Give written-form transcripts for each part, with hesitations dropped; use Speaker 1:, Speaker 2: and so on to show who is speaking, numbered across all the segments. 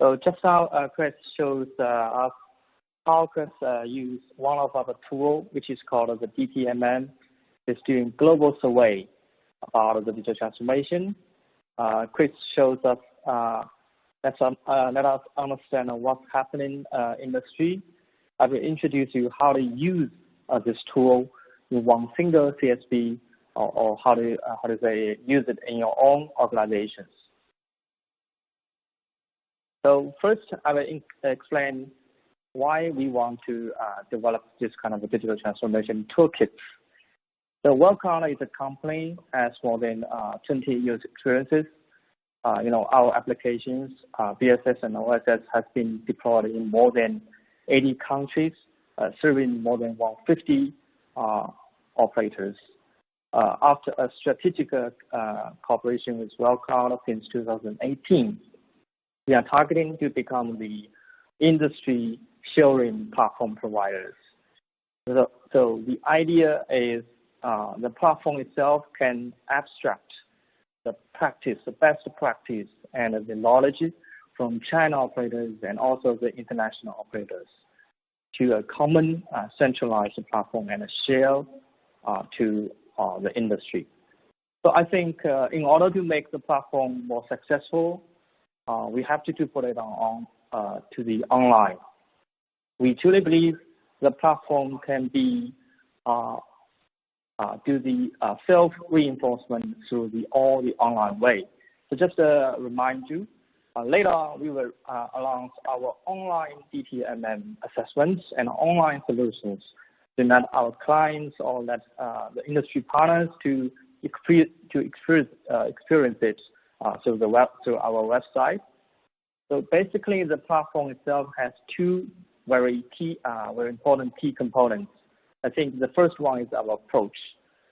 Speaker 1: So just now, Chris shows us how Chris use one of our tool, which is called the DTMM, is doing global survey about the digital transformation. Chris shows us let us understand what's happening in the industry. I will introduce you how to use this tool in one single CSP, or how to say use it in your own organizations. So first, I will explain why we want to develop this kind of a digital transformation toolkit. So WellCloud is a company has more than 20 years experiences. Our applications, BSS and OSS, has been deployed in more than 80 countries, serving more than 150 operators. After a strategic cooperation with WellCloud since 2018, we are targeting to become the industry sharing platform providers. So the idea is the platform itself can abstract the practice, the best practice, and the knowledge from China operators and also the international operators to a common centralized platform and share to the industry. So I think in order to make the platform more successful, we have to put it on to the online. We truly believe the platform can be do the self-reinforcement through all the online way. So just to remind you, later on we will announce our online DTMM assessments and online solutions to let our clients or let the industry partners to experience it through our website. So basically, the platform itself has two very important key components. I think the first one is our approach.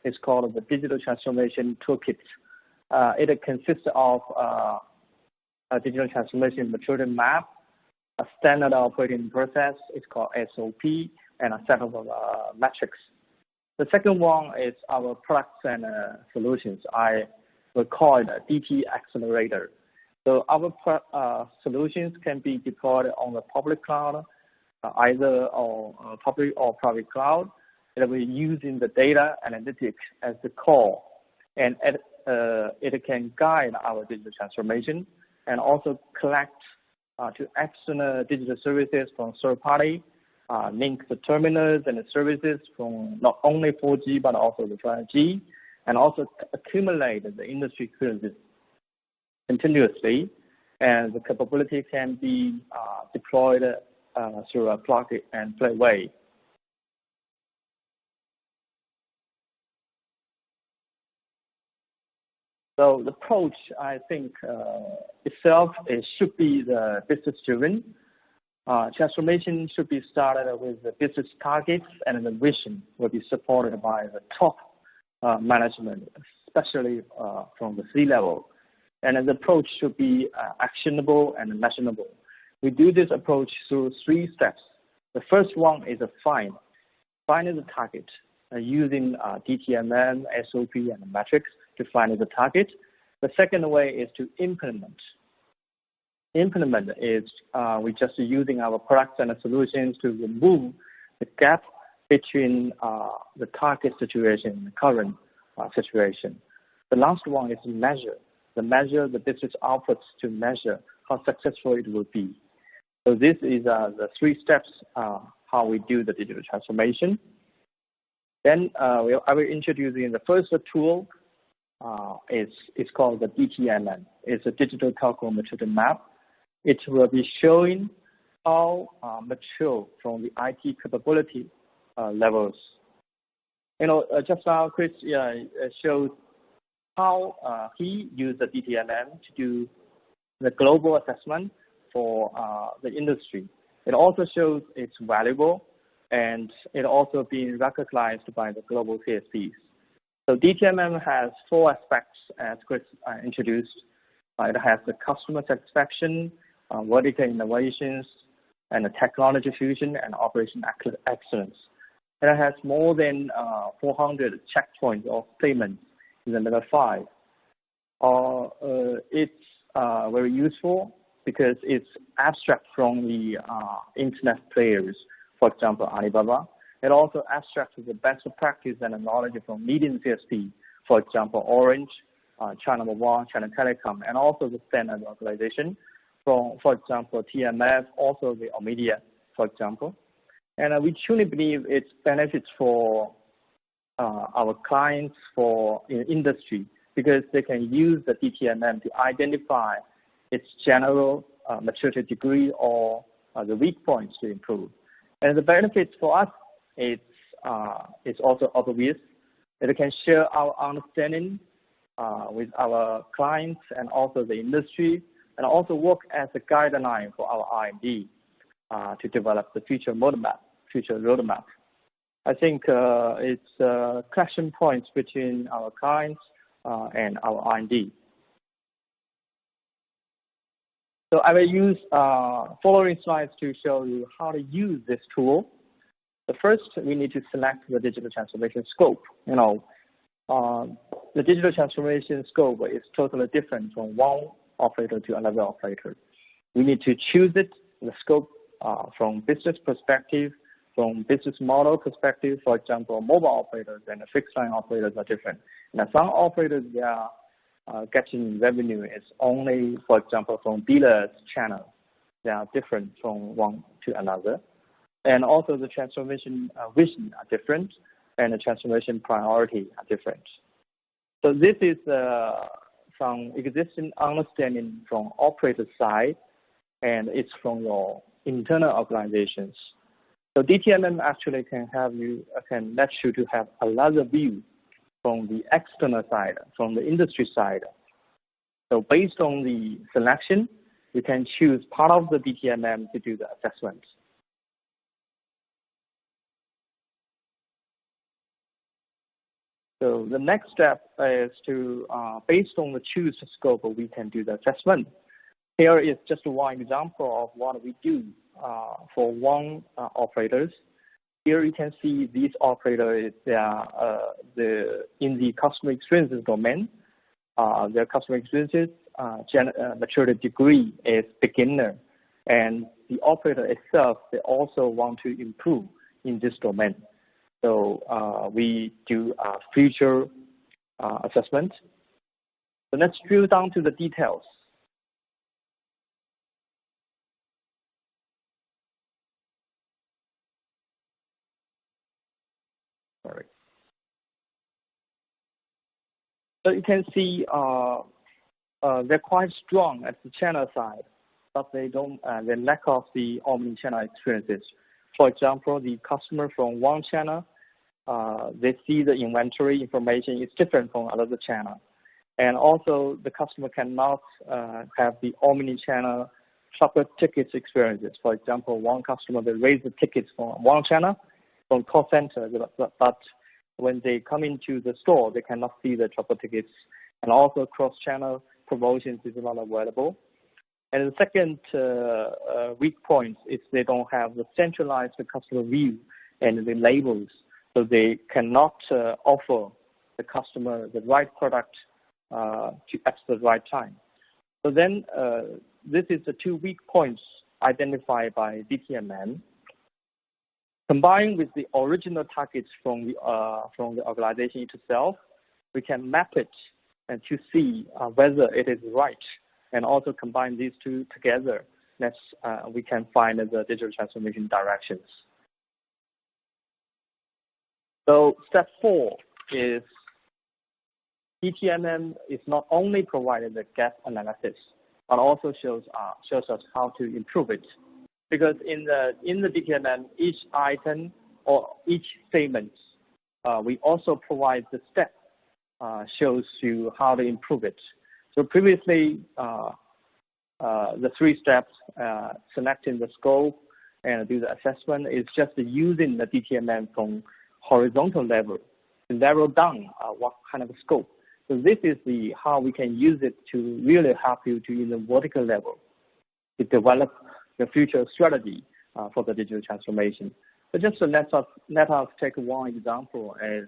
Speaker 1: It's called the Digital Transformation Toolkit. It consists of a Digital Transformation Maturity Map, a standard operating process, it's called SOP, and a set of metrics. The second one is our products and solutions. I will call it a DT Accelerator. So our solutions can be deployed on the public cloud, either on public or private cloud. It will be using the data analytics as the core, and it can guide our digital transformation and also collect to external digital services from third party, link the terminals and the services from not only 4G but also the 5G, and also accumulate the industry experiences continuously, and the capability can be deployed through a plug-and-play way. So the approach, I think, itself, it should be the business-driven. Transformation should be started with the business targets, and the vision will be supported by the top management, especially from the C-level. And the approach should be actionable and measurable. We do this approach through 3 steps. The first one is a find. Find the target using DTMM, SOP, and metrics to find the target. The second way is to implement. Implement is we just using our products and solutions to remove the gap between the target situation and the current situation. The last one is measure. Measure the business outputs to measure how successful it will be. So this is the 3 steps how we do the digital transformation. Then I will introduce you in the first tool. It's called the DTMM. It's a Digital Telco Maturity Map. It will be showing how mature from the IT capability levels. Just now Chris showed how he used the DTMM to do the global assessment for the industry. It also shows it's valuable, and it also being recognized by the global CSPs. So DTMM has 4 aspects, as Chris introduced. It has the customer satisfaction, vertical innovations, and the technology fusion and operation excellence. And it has more than 400 checkpoints or statements in the level 5. It's very useful because it's abstract from the internet players, for example, Alibaba. It also abstracts the best practice and knowledge from leading CSP, for example, Orange, China Mobile, China Telecom, and also the standard organization from, for example, TMF, also the Omedia, for example. And we truly believe it's benefits for our clients for industry, because they can use the DTMM to identify its general maturity degree or the weak points to improve. And the benefits for us, it's also obvious. It can share our understanding with our clients and also the industry, and also work as a guideline for our R&D to develop the future roadmap. I think it's connection points between our clients and our R&D. So I will use following slides to show you how to use this tool. The first, we need to select the digital transformation scope. The digital transformation scope is totally different from one operator to another operator. We need to choose it, the scope from business perspective, from business model perspective. For example, mobile operators and fixed line operators are different. Now, some operators, they are getting revenue is only, for example, from dealers channel. They are different from one to another. And also the transformation vision are different, and the transformation priority are different. So this is some existing understanding from operator side, and it's from your internal organizations. So DTMM actually can let you to have another view from the external side, from the industry side. So based on the selection, you can choose part of the DTMM to do the assessment. So the next step is to, based on the choose scope, we can do the assessment. Here is just one example of what we do for one operators. Here you can see these operators, they are in the customer experiences domain. Their customer experiences maturity degree is beginner, and the operator itself, they also want to improve in this domain. So we do a future assessment. So let's drill down to the details. Sorry. So you can see they're quite strong at the channel side, but they lack of the omni-channel experiences. For example, the customer from one channel, they see the inventory information is different from another channel. And also the customer cannot have the omni-channel shopper tickets experiences. For example, one customer, they raise the tickets from one channel, from call center, but when they come into the store, they cannot see the shopper tickets. And also cross-channel promotions is not available. And the second weak point is they don't have the centralized customer view and the labels, so they cannot offer the customer the right product at the right time. So then this is the two weak points identified by DTMM. Combined with the original targets from the organization itself, we can map it and to see whether it is right. And also combine these two together, we can find the digital transformation directions. So step 4 is DTMM is not only provided the gap analysis, but also shows us how to improve it. Because in the DTMM, each item or each statement, we also provide the step shows you how to improve it. So previously, the 3 steps, selecting the scope and do the assessment, is just using the DTMM from horizontal level to narrow down what kind of scope. So this is how we can use it to really help you to in the vertical level to develop the future strategy for the digital transformation. So just to let us take one example as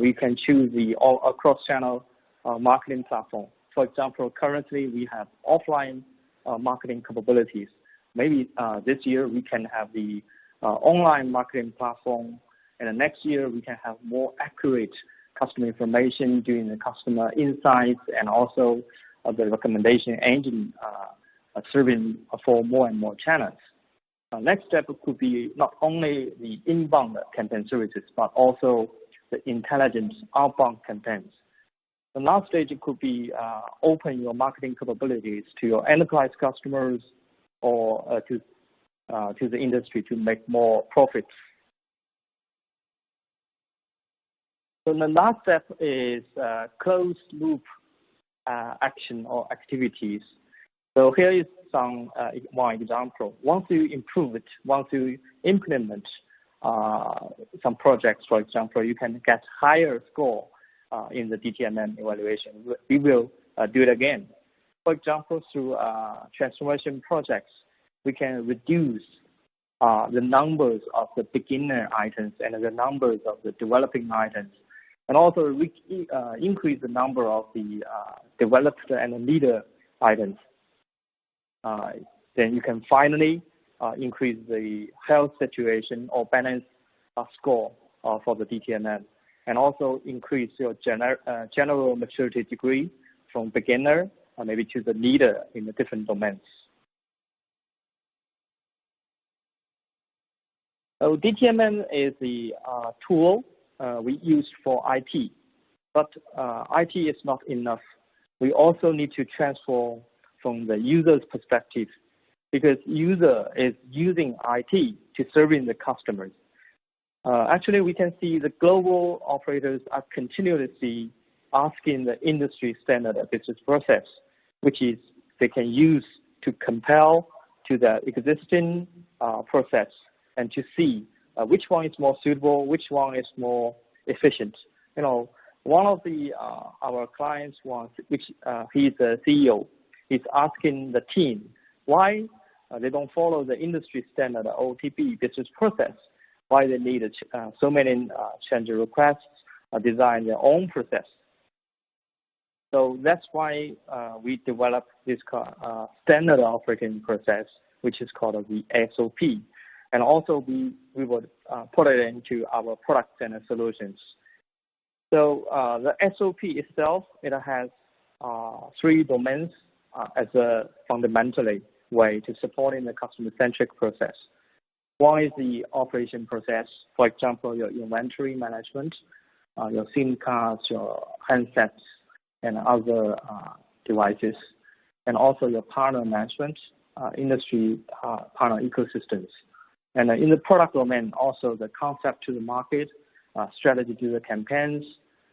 Speaker 1: we can choose the cross-channel marketing platform. For example, currently we have offline marketing capabilities. Maybe this year we can have the online marketing platform, and the next year we can have more accurate customer information doing the customer insights and also the recommendation engine serving for more and more channels. Next step could be not only the inbound campaign services, but also the intelligent outbound campaigns. The last stage could be open your marketing capabilities to your enterprise customers or to the industry to make more profits. So the last step is closed loop action or activities. So here is one example. Once you improve it, once you implement some projects, for example, you can get higher score in the DTMM evaluation. We will do it again. For example, through transformation projects, we can reduce the numbers of the beginner items and the numbers of the developing items, and also increase the number of the developed and leader items. Then you can finally increase the health situation or balance score for the DTMM, and also increase your general maturity degree from beginner maybe to the leader in the different domains. So DTMM is the tool we use for IT, but IT is not enough. We also need to transform from the user's perspective, because user is using IT to serving the customers. Actually, we can see the global operators are continuously asking the industry standard business process, which is they can use to compare to the existing process and to see which one is more suitable, which one is more efficient. You know, one of the our clients wants, which he's a CEO, he's asking the team why they don't follow the industry standard OTP business process, why they need so many change requests, design their own process. So that's why we developed this standard operating process, which is called the SOP. And also we would put it into our products and solutions. So the SOP itself, it has 3 domains as a fundamentally way to supporting the customer-centric process. One is the operation process, for example, your inventory management, your SIM cards, your handsets, and other devices, and also your partner management, industry partner ecosystems. And in the product domain, also the concept to the market, strategy to the campaigns,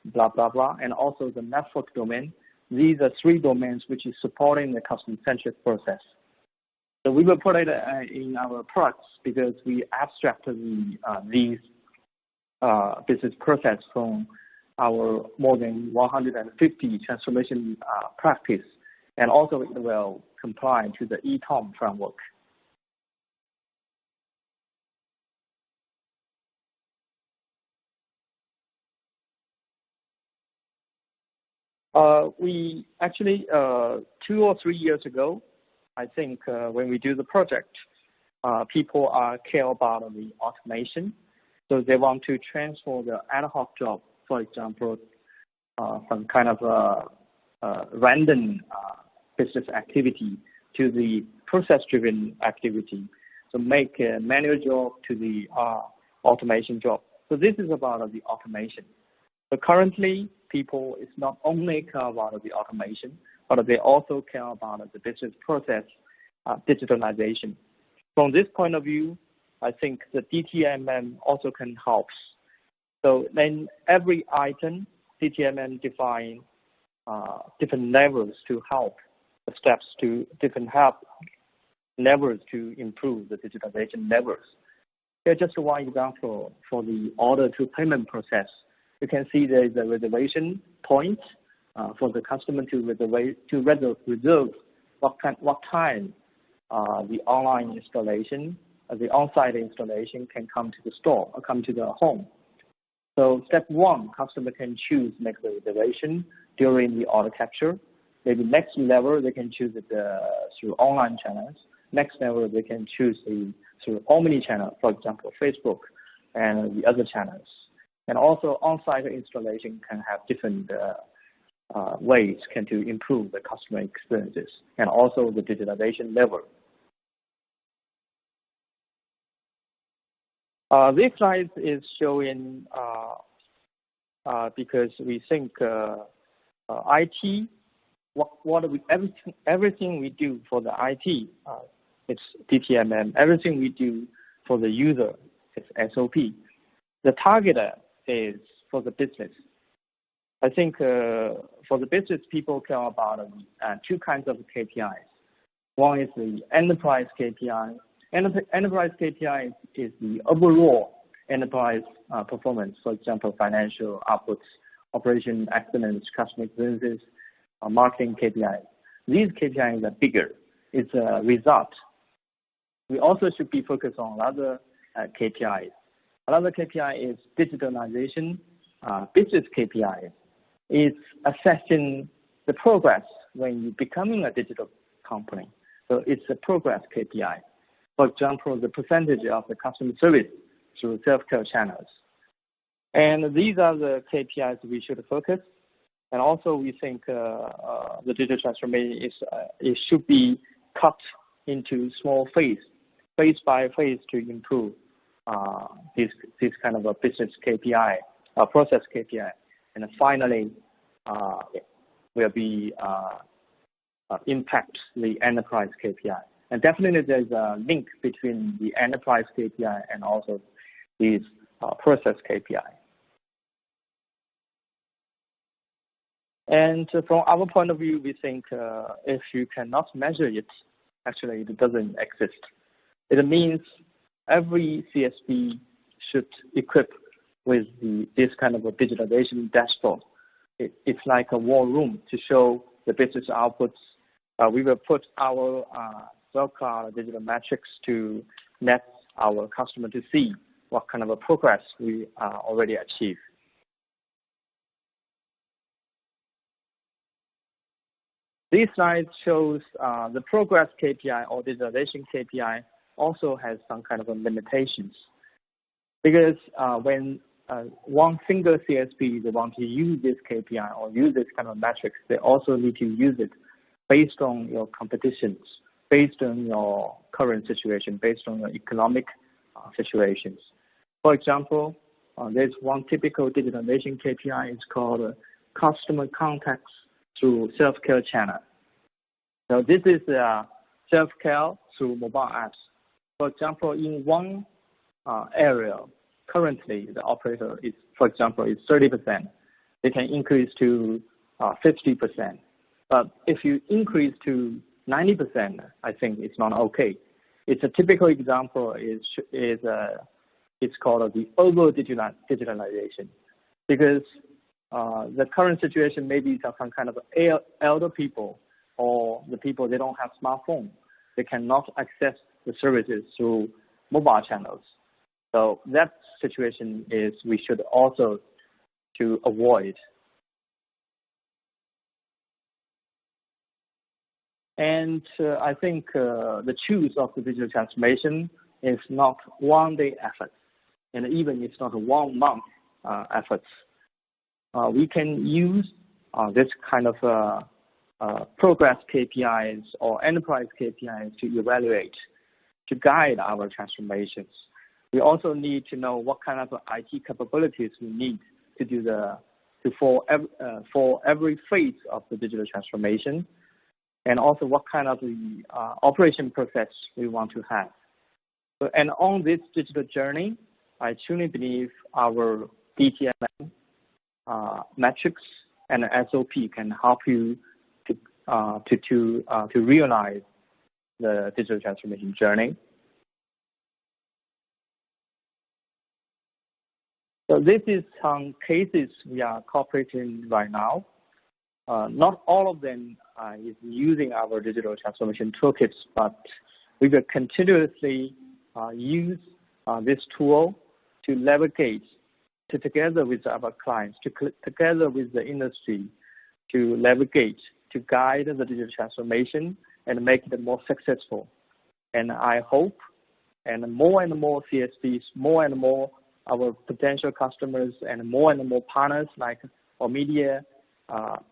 Speaker 1: blah, blah, blah, and also the network domain. These are 3 domains which is supporting the customer-centric process. So we will put it in our products because we abstracted these business process from our more than 150 transformation practice, and also it will comply to the ETOM framework. We actually, 2 or 3 years ago, I think when we do the project, people care about the automation. So they want to transfer the ad hoc job, for example, some kind of random business activity to the process-driven activity. So make a manual job to the automation job. So this is about the automation. So currently, people is not only care about the automation, but they also care about the business process digitalization. From this point of view, I think the DTMM also can help. So then every item, DTMM define different levels to help the steps to different help levels to improve the digitalization levels. Here's just one example for the order to payment process. You can see there is a reservation point for the customer to reserve what time the online installation, the on-site installation can come to the store or come to the home. So step 1, customer can choose make the reservation during the order capture. Maybe next level, they can choose it through online channels. Next level, they can choose through omni-channel, for example, Facebook and the other channels. And also, on-site installation can have different ways to improve the customer experiences and also the digitalization level. This slide is showing because we think IT, everything we do for the IT, it's DTMM. Everything we do for the user is SOP. The target is for the business. I think for the business, people care about two kinds of KPIs. One is the enterprise KPI. Enterprise KPI is the overall enterprise performance, for example, financial outputs, operation excellence, customer experiences, marketing KPIs. These KPIs are bigger. It's a result. We also should be focused on other KPIs. Another KPI is digitalization. Business KPI is assessing the progress when you're becoming a digital company. So it's a progress KPI. For example, the percentage of the customer service through self-care channels. And these are the KPIs we should focus. And also, we think the digital transformation it should be cut into small phase by phase to improve this kind of a business KPI, process KPI. And finally, will be impact the enterprise KPI. And definitely there's a link between the enterprise KPI and also these process KPI. And from our point of view, we think if you cannot measure it, actually it doesn't exist. It means every CSP should equip with this kind of a digitalization dashboard. It's like a war room to show the business outputs. We will put our well-cloud digital metrics to let our customer to see what kind of a progress we already achieved. This slide shows the progress KPI or digitalization KPI also has some kind of a limitations. Because when one single CSP, they want to use this KPI or use this kind of metrics, they also need to use it based on your competitions, based on your current situation, based on your economic situations. For example, there's one typical digitalization KPI. It's called customer contacts through self-care channel. So this is self-care through mobile apps. For example, in one area, currently the operator is, for example, is 30%. They can increase to 50%. But if you increase to 90%, I think it's not okay. It's a typical example it's called the over digitalization, because the current situation maybe some kind of elder people or the people they don't have smartphone. They cannot access the services through mobile channels. So that situation is we should also to avoid. And I think the choose of the digital transformation is not one-day effort, and even it's not a one-month efforts. We can use this kind of progress KPIs or enterprise KPIs to evaluate, to guide our transformations. We also need to know what kind of IT capabilities we need to do for every phase of the digital transformation, and also what kind of the operation process we want to have. So, and on this digital journey, I truly believe our DTMM metrics and SOP can help you to realize the digital transformation journey. So this is some cases we are cooperating right now. Not all of them is using our digital transformation toolkits, but we will continuously use this tool to navigate together with our clients, together with the industry, to navigate to guide the digital transformation and make it more successful. And I hope and more CSPs, more and more our potential customers and more partners like our media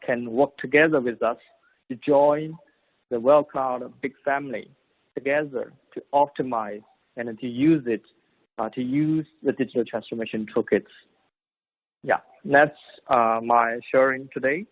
Speaker 1: can work together with us to join the WellCloud big family together to optimize and to use it, to use the digital transformation toolkits. Yeah, that's my sharing today.